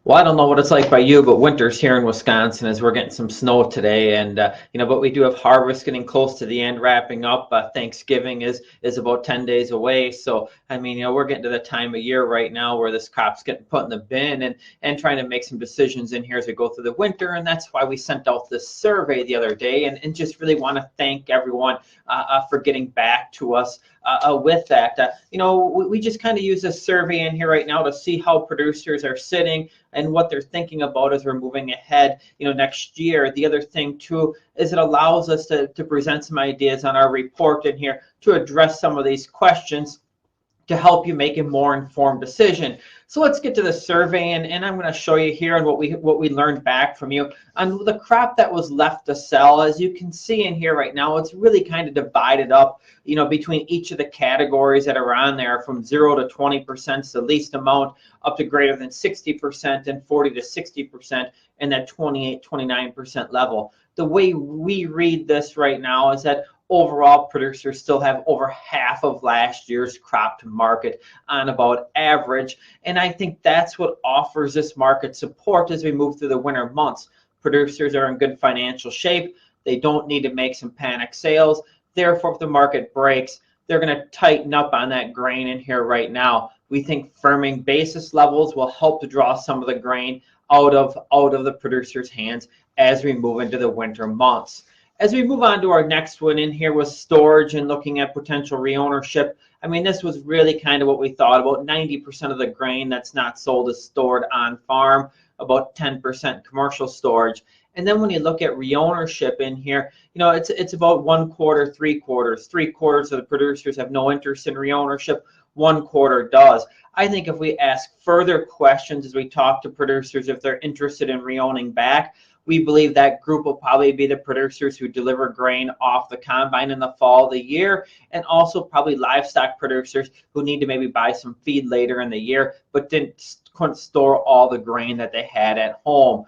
Well, I don't know what it's like by you, but winter's here in Wisconsin as we're getting some snow today, and but we do have harvest getting close to the end, wrapping up. Thanksgiving is about 10 days away, so I mean, we're getting to the time of year right now where this crop's getting put in the bin and trying to make some decisions in here as we go through the winter, and that's why we sent out this survey the other day, and just really want to thank everyone for getting back to us with that. We just kind of use this survey in here right now to see how producers are sitting and what they're thinking about as we're moving ahead, next year. The other thing too is it allows us to present some ideas on our report in here to address some of these questions to help you make a more informed decision. So let's get to the survey, and I'm going to show you here and what we learned back from you on the crop that was left to sell. As you can see in here right now, it's really kind of divided up, between each of the categories that are on there, from 0 to 20%, the least amount, up to greater than 60%, and 40 to 60%, and that 28-29% level. The way we read this right now is that overall producers still have over half of last year's crop to market on about average, and I think that's what offers this market support as we move through the winter months. Producers are in good financial shape. They don't need to make some panic sales. Therefore, if the market breaks, they're going to tighten up on that grain in here right now. We think firming basis levels will help to draw some of the grain out of the producer's hands as we move into the winter months. As we move on to our next one in here with storage and looking at potential reownership, I mean, this was really kind of what we thought. About 90% of the grain that's not sold is stored on farm, about 10% commercial storage. And then when you look at reownership in here, it's about 1/4, 3/4. 3/4 of the producers have no interest in reownership. 1/4 does. I think if we ask further questions as we talk to producers if they're interested in reowning back, we believe that group will probably be the producers who deliver grain off the combine in the fall of the year, and also probably livestock producers who need to maybe buy some feed later in the year but couldn't store all the grain that they had at home.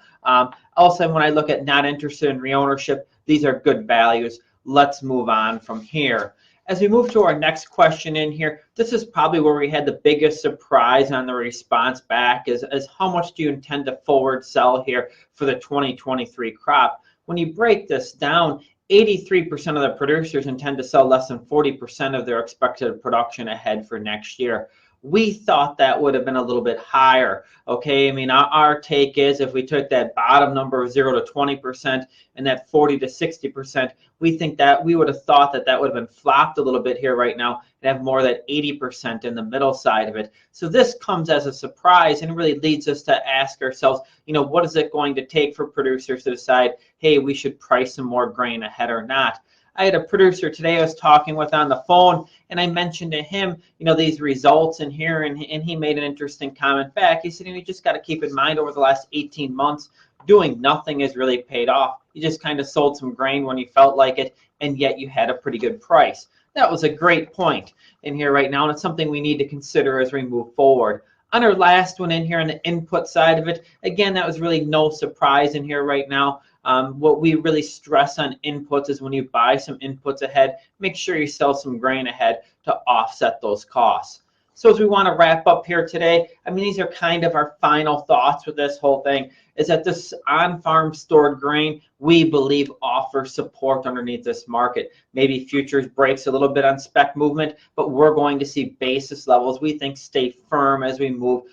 Also, when I look at not interested in reownership, these are good values. Let's move on from here. As we move to our next question in here, this is probably where we had the biggest surprise on the response back is how much do you intend to forward sell here for the 2023 crop? When you break this down, 83% of the producers intend to sell less than 40% of their expected production ahead for next year. We thought that would have been a little bit higher. Okay, I mean, our take is if we took that bottom number of 0 to 20% and that 40 to 60%, we think that we would have thought that would have been flopped a little bit here right now and have more than 80% in the middle side of it. So this comes as a surprise and really leads us to ask ourselves, what is it going to take for producers to decide, hey, we should price some more grain ahead or not? I had a producer today I was talking with on the phone, and I mentioned to him, these results in here, and he made an interesting comment back. He said, you just got to keep in mind over the last 18 months, doing nothing has really paid off. You just kind of sold some grain when you felt like it, and yet you had a pretty good price. That was a great point in here right now, and it's something we need to consider as we move forward. On our last one in here on the input side of it, again, that was really no surprise in here right now. What we really stress on inputs is when you buy some inputs ahead, make sure you sell some grain ahead to offset those costs. So as we want to wrap up here today, I mean, these are kind of our final thoughts with this whole thing, is that this on-farm stored grain, we believe offers support underneath this market. Maybe futures breaks a little bit on spec movement, but we're going to see basis levels we think stay firm as we move,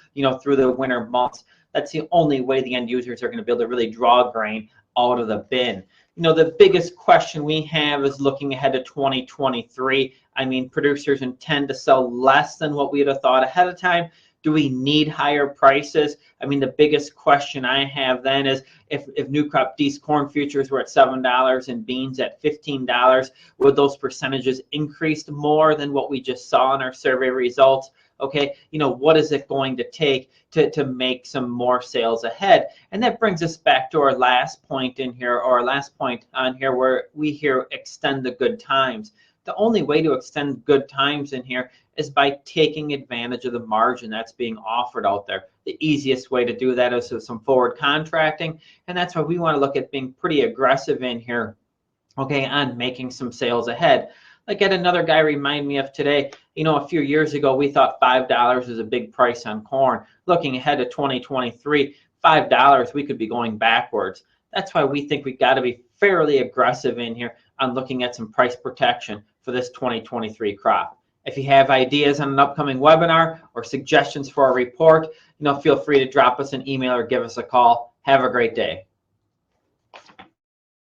through the winter months. That's the only way the end users are going to be able to really draw grain out of the bin. The biggest question we have is looking ahead to 2023. I mean, producers intend to sell less than what we would have thought ahead of time. Do we need higher prices? I mean, the biggest question I have then is if new crop D's corn futures were at $7 and beans at $15, would those percentages increase more than what we just saw in our survey results? Okay, what is it going to take to make some more sales ahead? And that brings us back to our last point in here, or our last point on here, where we hear extend the good times. The only way to extend good times in here is by taking advantage of the margin that's being offered out there. The easiest way to do that is with some forward contracting, and that's why we want to look at being pretty aggressive in here, okay, on making some sales ahead. Like, had another guy remind me of today, a few years ago, we thought $5 was a big price on corn. Looking ahead to 2023, $5, we could be going backwards. That's why we think we've got to be fairly aggressive in here on looking at some price protection for this 2023 crop. If you have ideas on an upcoming webinar or suggestions for a report, feel free to drop us an email or give us a call. Have a great day.